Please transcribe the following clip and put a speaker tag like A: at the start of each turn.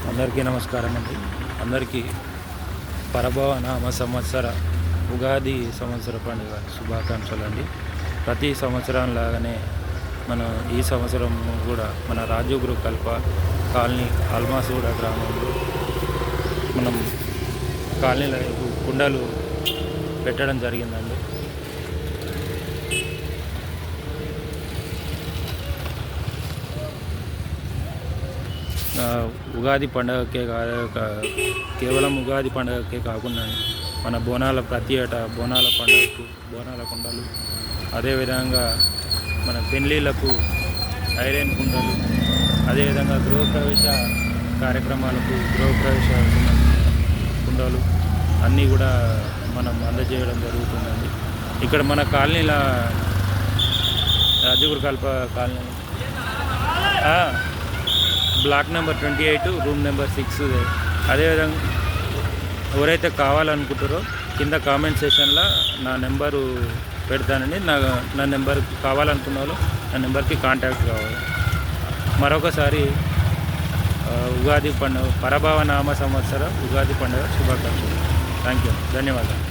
A: అందరికీ నమస్కారం అండి. అందరికీ పరభవ నామ సంవత్సర ఉగాది సంవత్సర పండుగ శుభాకాంక్షలు అండి. ప్రతి సంవత్సరం లాగానే మనం ఈ సంవత్సరం కూడా మన రాజీవ్ గృహ కల్ప కాలనీ అల్మాసూడ గ్రామంలో మనం కాలనీలో కుండలు పెట్టడం జరిగిందండి. ఉగాది పండుగకే కేవలం ఉగాది పండుగకే కాకుండా మన బోనాల ప్రతి ఏటా బోనాల పండుగకు బోనాల కుండలు, అదేవిధంగా మన పెళ్ళిళ్ళకు ఐరన్ కుండలు, అదేవిధంగా గృహప్రవేశ కార్యక్రమాలకు గృహప్రవేశ కుండలు అన్నీ కూడా మనం అందజేయడం జరుగుతుందండి. ఇక్కడ మన కాలనీల రాజగురు కల్ప colony block number 28 room number 6. అదేవిధంగా ఎవరైతే కావాలనుకుంటారో కింద కామెంట్ సెషన్లో నా నెంబరు పెడతానండి. నా నెంబర్ కావాలనుకున్న వాళ్ళు నా నెంబర్కి కాంటాక్ట్ కావాలి. మరొకసారి ఉగాది పండుగ పరభవ నామ సంవత్సర ఉగాది పండుగ శుభాకాంక్షలు. థ్యాంక్ యూ, ధన్యవాదాలు.